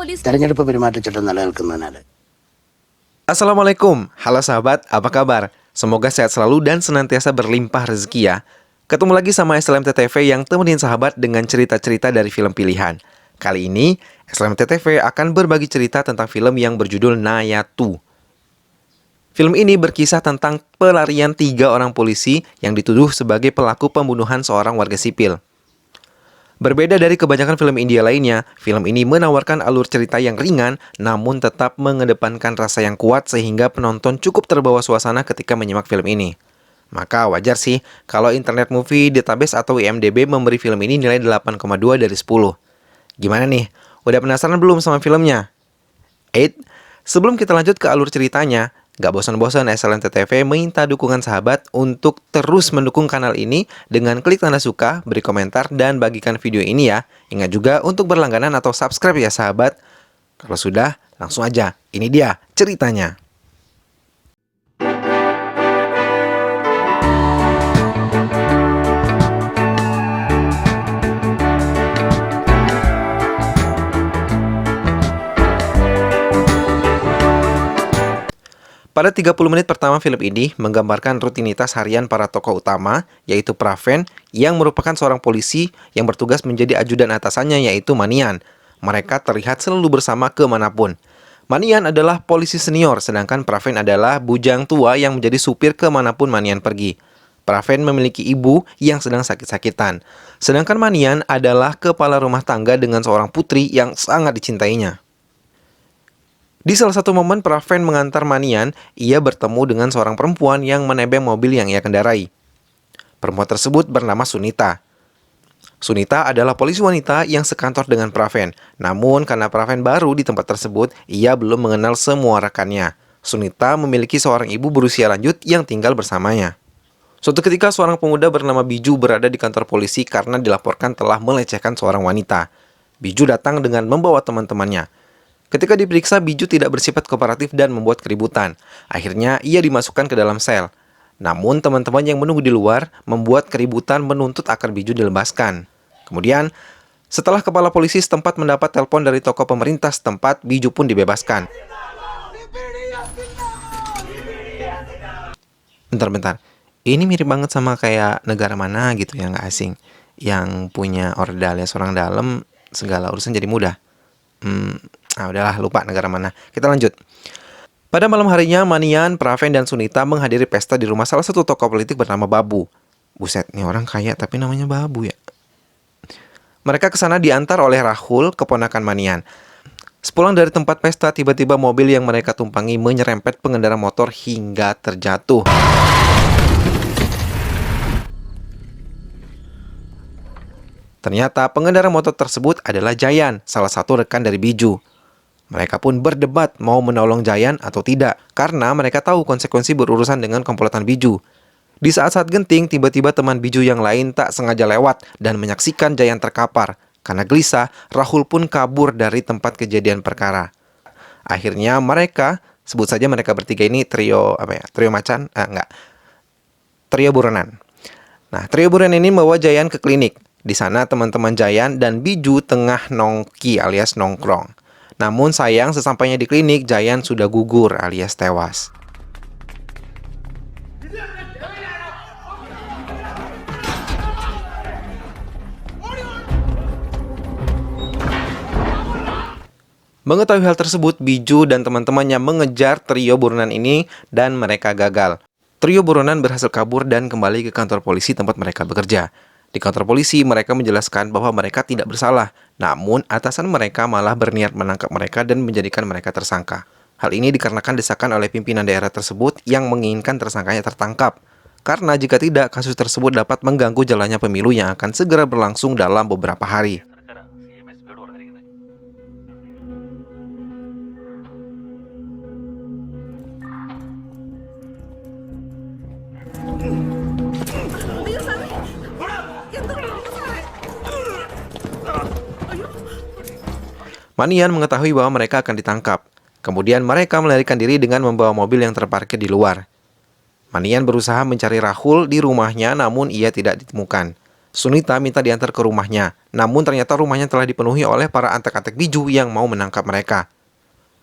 പോലീസ് തെരഞ്ഞെടുപ്പ് പെരുമാറ്റച്ചട്ടം നിലനിൽക്കുന്നതിനാൽ. Assalamualaikum, halo sahabat, apa kabar? Semoga sehat selalu dan senantiasa berlimpah rezeki ya. Ketemu lagi sama SLMT TV yang temenin sahabat dengan cerita-cerita dari film pilihan. Kali ini, SLMT TV akan berbagi cerita tentang film yang berjudul Nayatu. Film ini berkisah tentang pelarian 3 orang polisi yang dituduh sebagai pelaku pembunuhan seorang warga sipil. Berbeda dari kebanyakan film India lainnya, film ini menawarkan alur cerita yang ringan, namun tetap mengedepankan rasa yang kuat sehingga penonton cukup terbawa suasana ketika menyimak film ini. Maka wajar sih kalau Internet Movie Database atau IMDb memberi film ini nilai 8,2 dari 10. Gimana nih? Udah penasaran belum sama filmnya? Sebelum kita lanjut ke alur ceritanya, gak bosan-bosan SLMT TV minta dukungan sahabat untuk terus mendukung kanal ini dengan klik tanda suka, beri komentar, dan bagikan video ini ya. Ingat juga untuk berlangganan atau subscribe ya sahabat. Kalau sudah, langsung aja. Ini dia ceritanya. Pada 30 menit pertama film ini menggambarkan rutinitas harian para tokoh utama, yaitu Praven, yang merupakan seorang polisi yang bertugas menjadi ajudan atasannya, yaitu Manian. Mereka terlihat selalu bersama kemanapun. Manian adalah polisi senior, sedangkan Praven adalah bujang tua yang menjadi supir kemanapun Manian pergi. Praven memiliki ibu yang sedang sakit-sakitan, sedangkan Manian adalah kepala rumah tangga dengan seorang putri yang sangat dicintainya. Di salah satu momen Praven mengantar Manian, ia bertemu dengan seorang perempuan yang menebeng mobil yang ia kendarai. Perempuan tersebut bernama Sunita. Sunita adalah polisi wanita yang sekantor dengan Praven. Namun karena Praven baru di tempat tersebut, ia belum mengenal semua rekannya. Sunita memiliki seorang ibu berusia lanjut yang tinggal bersamanya. Suatu ketika seorang pemuda bernama Biju berada di kantor polisi karena dilaporkan telah melecehkan seorang wanita. Biju datang dengan membawa teman-temannya. Ketika diperiksa, Biju tidak bersifat kooperatif dan membuat keributan. Akhirnya, ia dimasukkan ke dalam sel. Namun, teman-teman yang menunggu di luar membuat keributan menuntut agar Biju dilepaskan. Kemudian, setelah kepala polisi setempat mendapat telepon dari tokoh pemerintah setempat, Biju pun dibebaskan. Bentar. Ini mirip banget sama kayak negara mana gitu yang nggak asing. Yang punya orde alias orang dalam, segala urusan jadi mudah. Udahlah, lupa negara mana. Kita lanjut. Pada malam harinya, Manian, Praven, dan Sunita menghadiri pesta di rumah salah satu tokoh politik bernama Babu. Buset, nih orang kaya tapi namanya Babu ya. Mereka ke sana diantar oleh Rahul, keponakan Manian. Sepulang dari tempat pesta, tiba-tiba mobil yang mereka tumpangi menyerempet pengendara motor hingga terjatuh. Ternyata pengendara motor tersebut adalah Jayan, salah satu rekan dari Biju. Mereka pun berdebat mau menolong Jayan atau tidak, karena mereka tahu konsekuensi berurusan dengan komplotan Biju. Di saat-saat genting, tiba-tiba teman Biju yang lain tak sengaja lewat dan menyaksikan Jayan terkapar. Karena gelisah, Rahul pun kabur dari tempat kejadian perkara. Akhirnya mereka, sebut saja mereka bertiga ini trio buronan. Nah, trio buronan ini membawa Jayan ke klinik. Di sana teman-teman Jayan dan Biju tengah nongki alias nongkrong. Namun sayang sesampainya di klinik, Jayan sudah gugur alias tewas. Mengetahui hal tersebut, Biju dan teman-temannya mengejar trio buronan ini dan mereka gagal. Trio buronan berhasil kabur dan kembali ke kantor polisi tempat mereka bekerja. Di kantor polisi, mereka menjelaskan bahwa mereka tidak bersalah. Namun, atasan mereka malah berniat menangkap mereka dan menjadikan mereka tersangka. Hal ini dikarenakan desakan oleh pimpinan daerah tersebut yang menginginkan tersangkanya tertangkap. Karena jika tidak, kasus tersebut dapat mengganggu jalannya pemilu yang akan segera berlangsung dalam beberapa hari. Manian mengetahui bahwa mereka akan ditangkap. Kemudian mereka melarikan diri dengan membawa mobil yang terparkir di luar. Manian berusaha mencari Rahul di rumahnya namun ia tidak ditemukan. Sunita minta diantar ke rumahnya. namun ternyata rumahnya telah dipenuhi oleh para antek-antek biju yang mau menangkap mereka.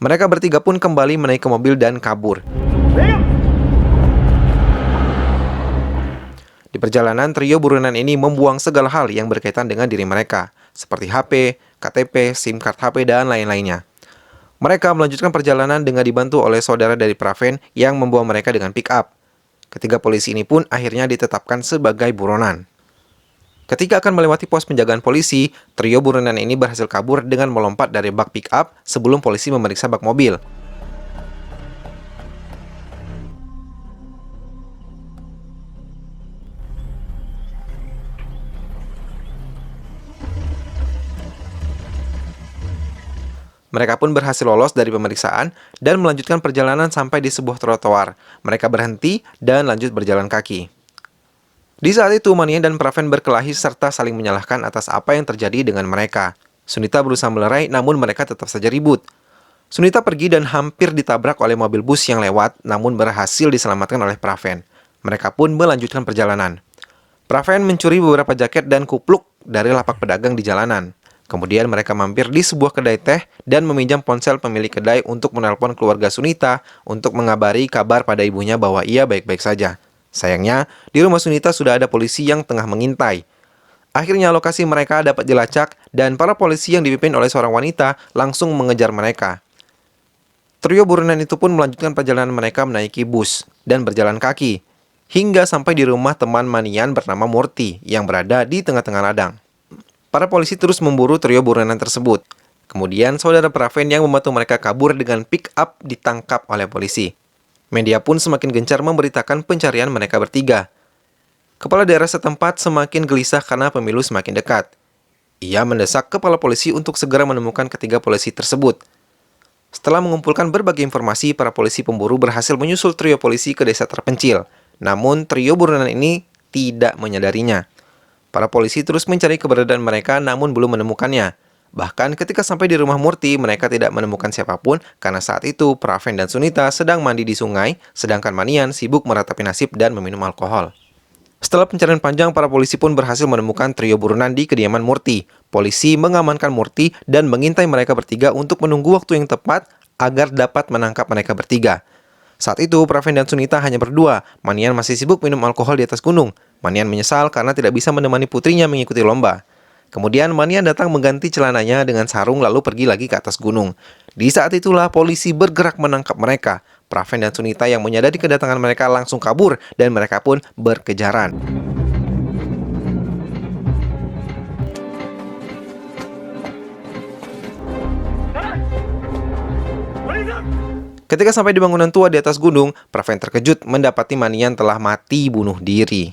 Mereka bertiga pun kembali menaiki ke mobil dan kabur. Di perjalanan, trio buronan ini membuang segala hal yang berkaitan dengan diri mereka, seperti HP, KTP, SIM card HP, dan lain-lainnya. Mereka melanjutkan perjalanan dengan dibantu oleh saudara dari Praven yang membawa mereka dengan pick-up. Ketiga polisi ini pun akhirnya ditetapkan sebagai buronan. Ketika akan melewati pos penjagaan polisi, trio buronan ini berhasil kabur dengan melompat dari bak pick-up sebelum polisi memeriksa bak mobil. Mereka pun berhasil lolos dari pemeriksaan dan melanjutkan perjalanan sampai di sebuah trotoar. Mereka berhenti dan lanjut berjalan kaki. Di saat itu, Manian dan Praven berkelahi serta saling menyalahkan atas apa yang terjadi dengan mereka. Sunita berusaha melerai, namun mereka tetap saja ribut. Sunita pergi dan hampir ditabrak oleh mobil bus yang lewat, namun berhasil diselamatkan oleh Praven. Mereka pun melanjutkan perjalanan. Praven mencuri beberapa jaket dan kupluk dari lapak pedagang di jalanan. Kemudian mereka mampir di sebuah kedai teh dan meminjam ponsel pemilik kedai untuk menelpon keluarga Sunita untuk mengabari kabar pada ibunya bahwa ia baik-baik saja. Sayangnya, di rumah Sunita sudah ada polisi yang tengah mengintai. Akhirnya lokasi mereka dapat dilacak dan para polisi yang dipimpin oleh seorang wanita langsung mengejar mereka. Trio buronan itu pun melanjutkan perjalanan mereka menaiki bus dan berjalan kaki hingga sampai di rumah teman Manian bernama Murti yang berada di tengah-tengah ladang. Para polisi terus memburu trio buronan tersebut. Kemudian, saudara Praven yang membantu mereka kabur dengan pick-up ditangkap oleh polisi. Media pun semakin gencar memberitakan pencarian mereka bertiga. Kepala daerah setempat semakin gelisah karena pemilu semakin dekat. Ia mendesak kepala polisi untuk segera menemukan ketiga polisi tersebut. Setelah mengumpulkan berbagai informasi, para polisi pemburu berhasil menyusul trio polisi ke desa terpencil. Namun, trio buronan ini tidak menyadarinya. Para polisi terus mencari keberadaan mereka namun belum menemukannya. Bahkan ketika sampai di rumah Murti, mereka tidak menemukan siapapun karena saat itu Praven dan Sunita sedang mandi di sungai, sedangkan Manian sibuk meratapi nasib dan meminum alkohol. Setelah pencarian panjang, para polisi pun berhasil menemukan trio buronan di kediaman Murti. Polisi mengamankan Murti dan mengintai mereka bertiga untuk menunggu waktu yang tepat agar dapat menangkap mereka bertiga. Saat itu, Praven dan Sunita hanya berdua. Manian masih sibuk minum alkohol di atas gunung. Manian menyesal karena tidak bisa menemani putrinya mengikuti lomba. Kemudian Manian datang mengganti celananya dengan sarung lalu pergi lagi ke atas gunung. Di saat itulah polisi bergerak menangkap mereka. Praven dan Sunita yang menyadari kedatangan mereka langsung kabur dan mereka pun berkejaran. Ketika sampai di bangunan tua di atas gunung, Praven terkejut mendapati Manian telah mati bunuh diri.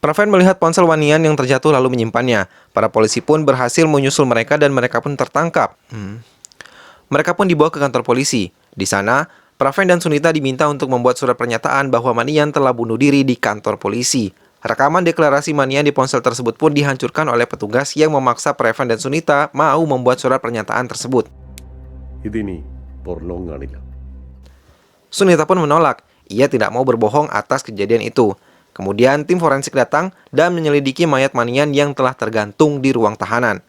Praven melihat ponsel Manian yang terjatuh lalu menyimpannya. Para polisi pun berhasil menyusul mereka dan mereka pun tertangkap. Mereka pun dibawa ke kantor polisi. Di sana, Praven dan Sunita diminta untuk membuat surat pernyataan bahwa Manian telah bunuh diri di kantor polisi. Rekaman deklarasi Manian di ponsel tersebut pun dihancurkan oleh petugas yang memaksa Praven dan Sunita mau membuat surat pernyataan tersebut. Sunita pun menolak. Ia tidak mau berbohong atas kejadian itu. Kemudian tim forensik datang dan menyelidiki mayat Manian yang telah tergantung di ruang tahanan.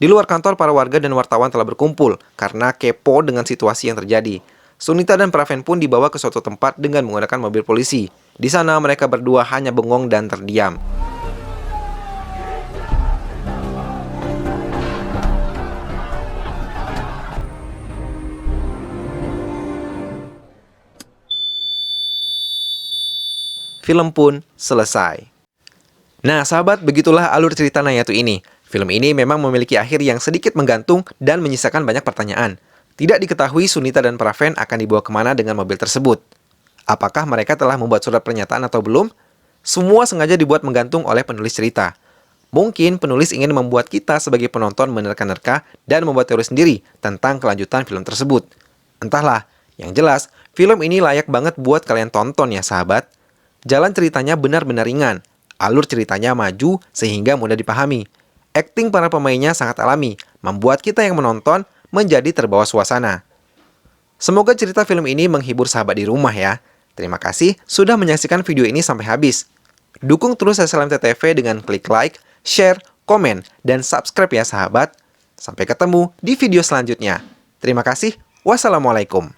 Di luar kantor, para warga dan wartawan telah berkumpul karena kepo dengan situasi yang terjadi. Sunita dan Praven pun dibawa ke suatu tempat dengan menggunakan mobil polisi. Di sana mereka berdua hanya bengong dan terdiam. Film pun selesai. Nah, sahabat, begitulah alur cerita Nayatu ini. Film ini memang memiliki akhir yang sedikit menggantung dan menyisakan banyak pertanyaan. Tidak diketahui Sunita dan Praven akan dibawa kemana dengan mobil tersebut. Apakah mereka telah membuat surat pernyataan atau belum? Semua sengaja dibuat menggantung oleh penulis cerita. Mungkin penulis ingin membuat kita sebagai penonton menerka-nerka dan membuat teori sendiri tentang kelanjutan film tersebut. Entahlah, yang jelas, film ini layak banget buat kalian tonton ya sahabat. Jalan ceritanya benar-benar ringan. Alur ceritanya maju sehingga mudah dipahami. Akting para pemainnya sangat alami, membuat kita yang menonton menjadi terbawa suasana. Semoga cerita film ini menghibur sahabat di rumah ya. Terima kasih sudah menyaksikan video ini sampai habis. Dukung terus SLMTTV dengan klik like, share, komen, dan subscribe ya sahabat. Sampai ketemu di video selanjutnya. Terima kasih. Wassalamualaikum.